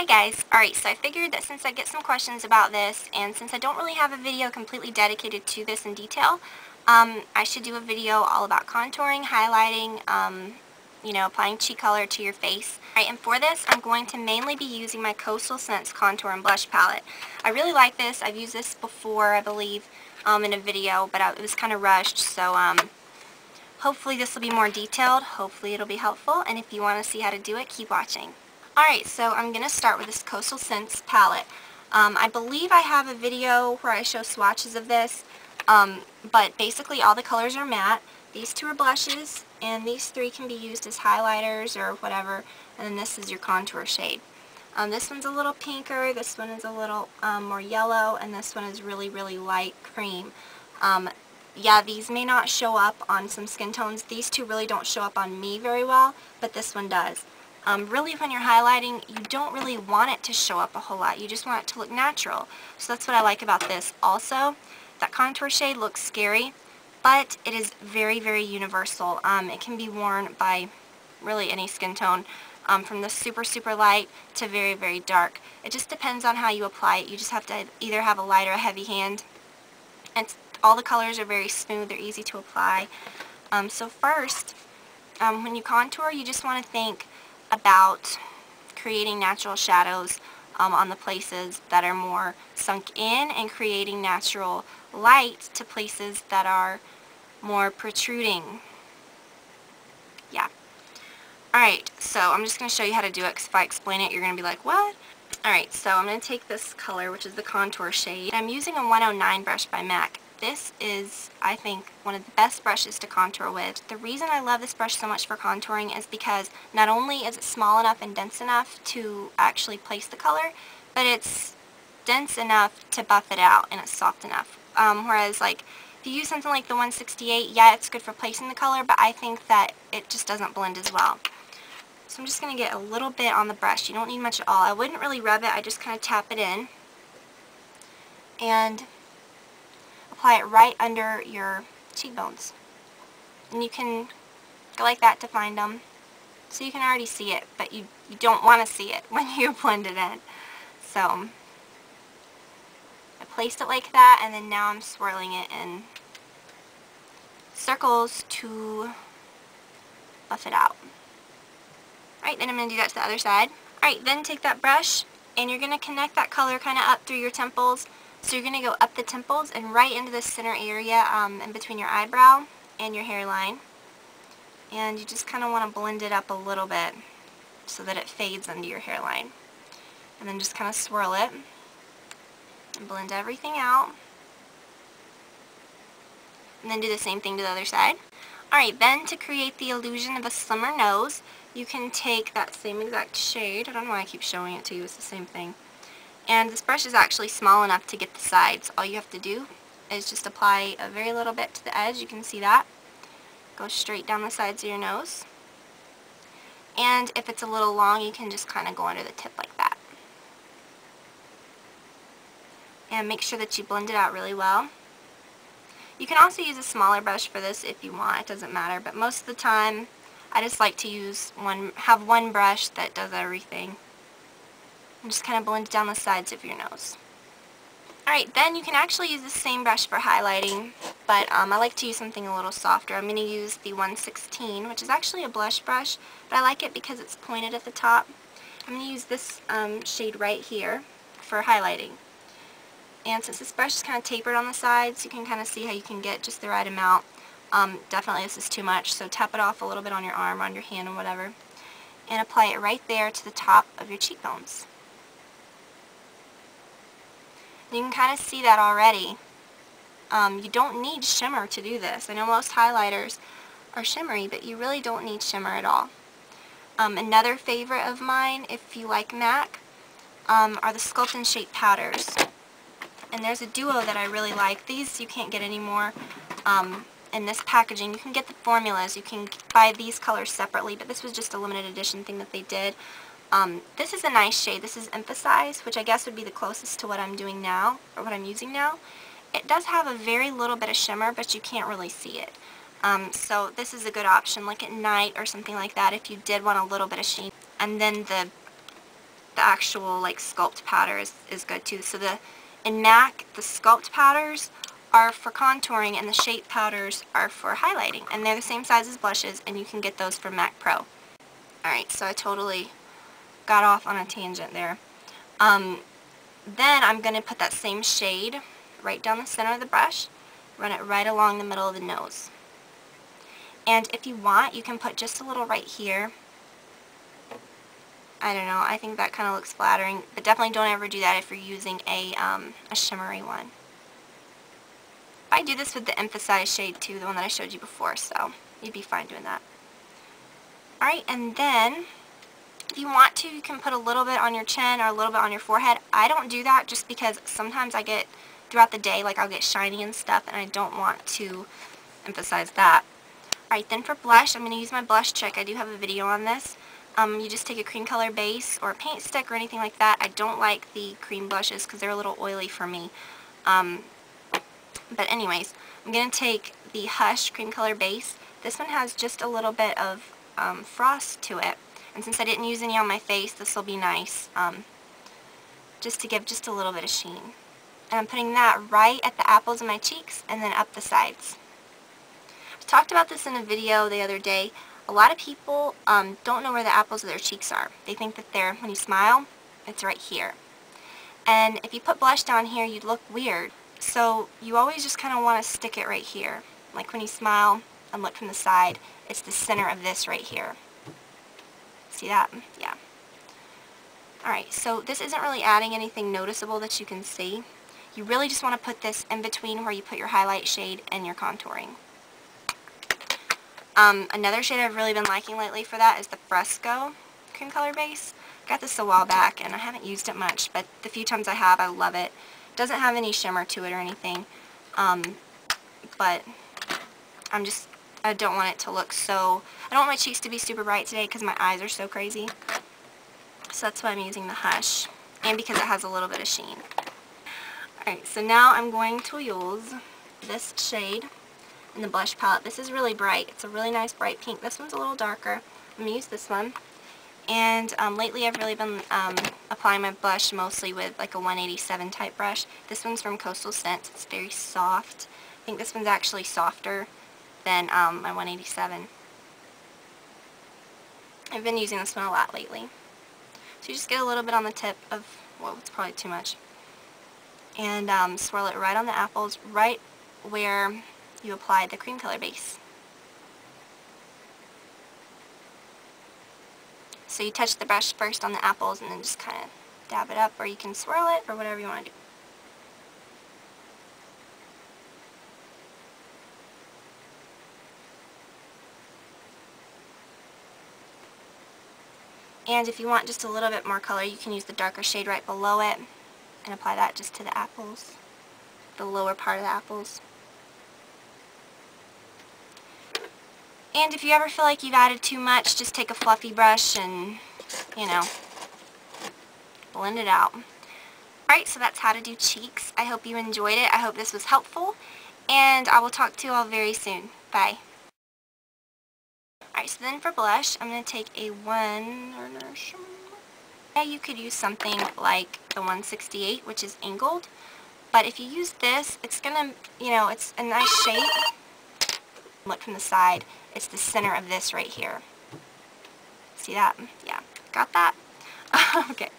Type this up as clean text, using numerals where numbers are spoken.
Hi guys, alright, so I figured that since I get some questions about this, and since I don't really have a video completely dedicated to this in detail, I should do a video all about contouring, highlighting, applying cheek color to your face. Alright, and for this, I'm going to mainly be using my Coastal Scents Contour and Blush Palette. I really like this. I've used this before, I believe, in a video, but it was kind of rushed, so hopefully this will be more detailed. Hopefully it'll be helpful, and if you want to see how to do it, keep watching. Alright, so I'm going to start with this Coastal Scents palette. I believe I have a video where I show swatches of this, but basically all the colors are matte. These two are blushes, and these three can be used as highlighters or whatever, and then this is your contour shade. This one's a little pinker, this one is a little more yellow, and this one is really, really light cream. Yeah, these may not show up on some skin tones. These two really don't show up on me very well, but this one does. Really, when you're highlighting, you don't really want it to show up a whole lot. You just want it to look natural. So that's what I like about this. Also, that contour shade looks scary, but it is very, very universal. It can be worn by really any skin tone, from the super, super light to very, very dark. It just depends on how you apply it. You just have to either have a light or a heavy hand. And all the colors are very smooth. They're easy to apply. So first, when you contour, you just want to think about creating natural shadows on the places that are more sunk in, and creating natural light to places that are more protruding. Yeah. Alright, so I'm just going to show you how to do it, because if I explain it, you're going to be like, what? Alright, so I'm going to take this color, which is the contour shade. I'm using a 109 brush by MAC. This is, I think, one of the best brushes to contour with. The reason I love this brush so much for contouring is because not only is it small enough and dense enough to actually place the color, but it's dense enough to buff it out, and it's soft enough. Whereas, like, if you use something like the 168, yeah, it's good for placing the color, but I think that it just doesn't blend as well. So I'm just going to get a little bit on the brush. You don't need much at all. I wouldn't really rub it. I just kind of tap it in and apply it right under your cheekbones. And you can go like that to find them. So you can already see it, but you don't want to see it when you blend it in. So I placed it like that, and then now I'm swirling it in circles to buff it out. Alright, then I'm going to do that to the other side. Alright, then take that brush, and you're going to connect that color kind of up through your temples. So you're going to go up the temples and right into the center area in between your eyebrow and your hairline. And you just kind of want to blend it up a little bit so that it fades into your hairline. And then just kind of swirl it and blend everything out. And then do the same thing to the other side. Alright, then to create the illusion of a slimmer nose, you can take that same exact shade. I don't know why I keep showing it to you. It's the same thing. And this brush is actually small enough to get the sides. All you have to do is just apply a very little bit to the edge. You can see that. Go straight down the sides of your nose. And if it's a little long, you can just kind of go under the tip like that. And make sure that you blend it out really well. You can also use a smaller brush for this if you want. It doesn't matter. But most of the time, I just like to have one brush that does everything. And just kind of blend it down the sides of your nose. Alright, then you can actually use the same brush for highlighting, but I like to use something a little softer. I'm going to use the 116, which is actually a blush brush, but I like it because it's pointed at the top. I'm going to use this shade right here for highlighting. And since this brush is kind of tapered on the sides, you can kind of see how you can get just the right amount. Definitely this is too much, so tap it off a little bit on your arm, on your hand, or whatever, and apply it right there to the top of your cheekbones. You can kind of see that already. You don't need shimmer to do this. I know most highlighters are shimmery, but you really don't need shimmer at all. Another favorite of mine, if you like MAC, are the Sculpt and Shape powders. And there's a duo that I really like. These you can't get anymore in this packaging. You can get the formulas. You can buy these colors separately, but this was just a limited edition thing that they did. This is a nice shade. This is Emphasize, which I guess would be the closest to what I'm doing now, or what I'm using now. It does have a very little bit of shimmer, but you can't really see it. So this is a good option, like at night or something like that, if you did want a little bit of sheen. And then the the actual like sculpt powder is good too. So in MAC, the sculpt powders are for contouring and the shape powders are for highlighting. And they're the same size as blushes, and you can get those from MAC Pro. Alright, so I totally got off on a tangent there. Then I'm going to put that same shade right down the center of the brush, run it right along the middle of the nose. And if you want, you can put just a little right here. I don't know, I think that kind of looks flattering, but definitely don't ever do that if you're using a shimmery one. I do this with the emphasized shade too, the one that I showed you before, so you'd be fine doing that. Alright, and then if you want to, you can put a little bit on your chin or a little bit on your forehead. I don't do that just because sometimes I get, throughout the day, like I'll get shiny and stuff, and I don't want to emphasize that. Alright, then for blush, I'm going to use my blush trick. I do have a video on this. You just take a cream color base or a paint stick or anything like that. I don't like the cream blushes because they're a little oily for me. But anyways, I'm going to take the Hush cream color base. This one has just a little bit of frost to it. And since I didn't use any on my face, this will be nice, just to give just a little bit of sheen. And I'm putting that right at the apples of my cheeks and then up the sides. I talked about this in a video the other day. A lot of people don't know where the apples of their cheeks are. They think that they're, when you smile, it's right here. And if you put blush down here, you'd look weird. So you always just kind of want to stick it right here. Like when you smile and look from the side, it's the center of this right here. See that? Yeah. Alright, so this isn't really adding anything noticeable that you can see. You really just want to put this in between where you put your highlight shade and your contouring. Another shade I've really been liking lately for that is the Fresco cream color base. I got this a while back and I haven't used it much, but the few times I have, I love it. It doesn't have any shimmer to it or anything, but I don't want it to look so, I don't want my cheeks to be super bright today because my eyes are so crazy. So that's why I'm using the Hush, and because it has a little bit of sheen. Alright, so now I'm going to use this shade in the blush palette. This is really bright. It's a really nice bright pink. This one's a little darker. I'm going to use this one. And lately I've really been applying my blush mostly with like a 187 type brush. This one's from Coastal Scents. It's very soft. I think this one's actually softer than my 187. I've been using this one a lot lately. So you just get a little bit on the tip of, well, it's probably too much. And swirl it right on the apples, right where you applied the cream color base. So you touch the brush first on the apples and then just kind of dab it up, or you can swirl it, or whatever you want to do. And if you want just a little bit more color, you can use the darker shade right below it and apply that just to the apples, the lower part of the apples. And if you ever feel like you've added too much, just take a fluffy brush and, you know, blend it out. Alright, so that's how to do cheeks. I hope you enjoyed it. I hope this was helpful, and I will talk to you all very soon. Bye. Alright, so then for blush, I'm going to take a you could use something like the 168, which is angled, but if you use this, it's going to, you know, it's a nice shape. Look from the side, it's the center of this right here. See that? Yeah, got that? Okay.